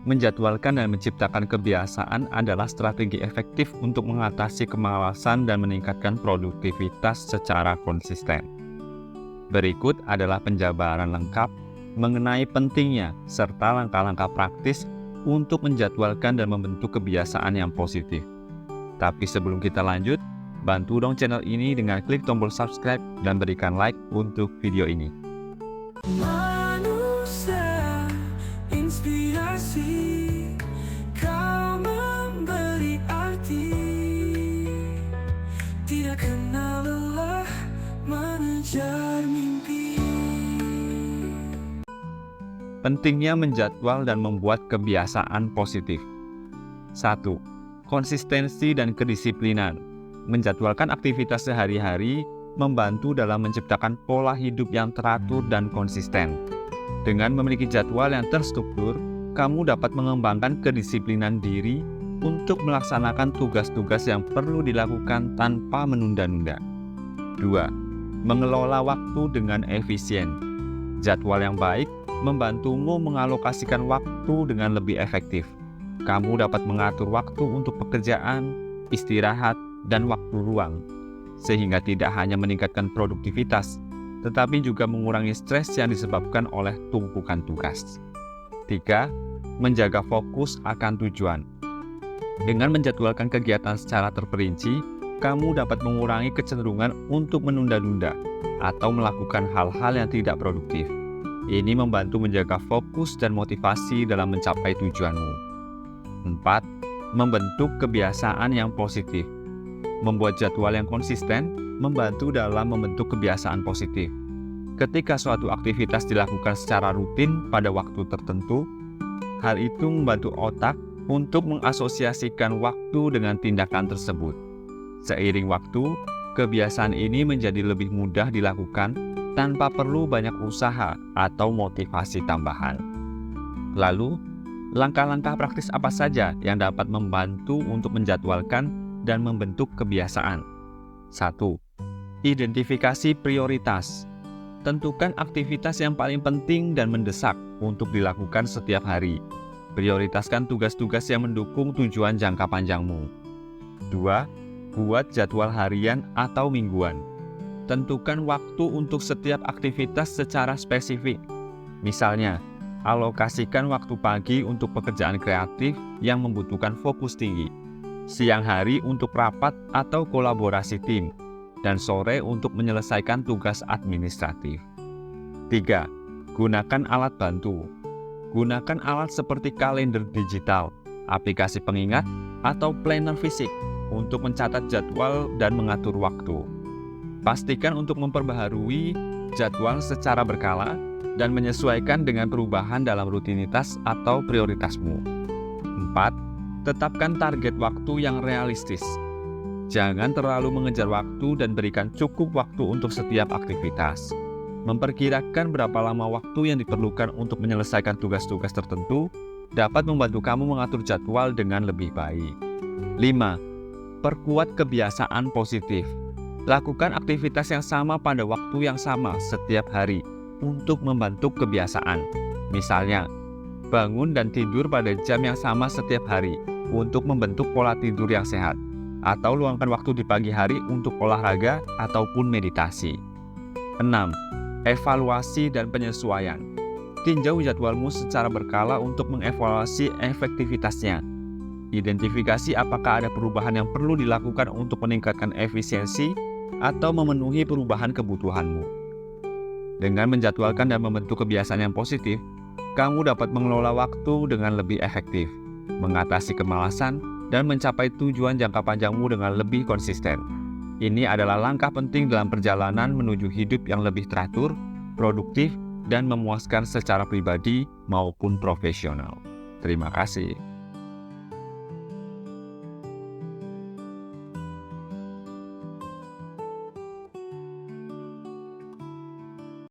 Menjadwalkan dan menciptakan kebiasaan adalah strategi efektif untuk mengatasi kemalasan dan meningkatkan produktivitas secara konsisten. Berikut adalah penjabaran lengkap mengenai pentingnya serta langkah-langkah praktis untuk menjadwalkan dan membentuk kebiasaan yang positif. Tapi sebelum kita lanjut, bantu dong channel ini dengan klik tombol subscribe dan berikan like untuk video ini. Manusia inspirasi, kau memberi arti, tidak kenal lelah mengejar mimpi. Pentingnya menjadwal dan membuat kebiasaan positif. 1. Konsistensi dan kedisiplinan. Menjadwalkan aktivitas sehari-hari membantu dalam menciptakan pola hidup yang teratur dan konsisten. Dengan memiliki jadwal yang terstruktur, kamu dapat mengembangkan kedisiplinan diri untuk melaksanakan tugas-tugas yang perlu dilakukan tanpa menunda-nunda. 2. Mengelola waktu dengan efisien. Jadwal yang baik membantumu mengalokasikan waktu dengan lebih efektif. Kamu dapat mengatur waktu untuk pekerjaan, istirahat, dan waktu luang, sehingga tidak hanya meningkatkan produktivitas, tetapi juga mengurangi stres yang disebabkan oleh tumpukan tugas. 3. Menjaga fokus akan tujuan. Dengan menjadwalkan kegiatan secara terperinci, kamu dapat mengurangi kecenderungan untuk menunda-nunda atau melakukan hal-hal yang tidak produktif. Ini membantu menjaga fokus dan motivasi dalam mencapai tujuanmu. 4. Membentuk kebiasaan yang positif. Membuat jadwal yang konsisten membantu dalam membentuk kebiasaan positif. Ketika suatu aktivitas dilakukan secara rutin pada waktu tertentu, hal itu membantu otak untuk mengasosiasikan waktu dengan tindakan tersebut. Seiring waktu, kebiasaan ini menjadi lebih mudah dilakukan tanpa perlu banyak usaha atau motivasi tambahan. Lalu, langkah-langkah praktis apa saja yang dapat membantu untuk menjadwalkan dan membentuk kebiasaan? 1. Identifikasi prioritas. Tentukan aktivitas yang paling penting dan mendesak untuk dilakukan setiap hari. Prioritaskan tugas-tugas yang mendukung tujuan jangka panjangmu. 2. Buat jadwal harian atau mingguan. Tentukan waktu untuk setiap aktivitas secara spesifik. Misalnya, alokasikan waktu pagi untuk pekerjaan kreatif yang membutuhkan fokus tinggi, siang hari untuk rapat atau kolaborasi tim, dan sore untuk menyelesaikan tugas administratif. 3. Gunakan alat bantu. Gunakan alat seperti kalender digital, aplikasi pengingat, atau planner fisik untuk mencatat jadwal dan mengatur waktu. Pastikan untuk memperbaharui jadwal secara berkala dan menyesuaikan dengan perubahan dalam rutinitas atau prioritasmu. 4. Tetapkan target waktu yang realistis. Jangan terlalu mengejar waktu dan berikan cukup waktu untuk setiap aktivitas. Memperkirakan berapa lama waktu yang diperlukan untuk menyelesaikan tugas-tugas tertentu dapat membantu kamu mengatur jadwal dengan lebih baik. 5. Perkuat kebiasaan positif. Lakukan aktivitas yang sama pada waktu yang sama setiap hari untuk membentuk kebiasaan. Misalnya, bangun dan tidur pada jam yang sama setiap hari untuk membentuk pola tidur yang sehat, atau luangkan waktu di pagi hari untuk olahraga ataupun meditasi. 6. Evaluasi dan penyesuaian. Tinjau jadwalmu secara berkala untuk mengevaluasi efektivitasnya. Identifikasi apakah ada perubahan yang perlu dilakukan untuk meningkatkan efisiensi atau memenuhi perubahan kebutuhanmu. Dengan menjadwalkan dan membentuk kebiasaan yang positif, kamu dapat mengelola waktu dengan lebih efektif, mengatasi kemalasan, dan mencapai tujuan jangka panjangmu dengan lebih konsisten. Ini adalah langkah penting dalam perjalanan menuju hidup yang lebih teratur, produktif, dan memuaskan secara pribadi maupun profesional. Terima kasih.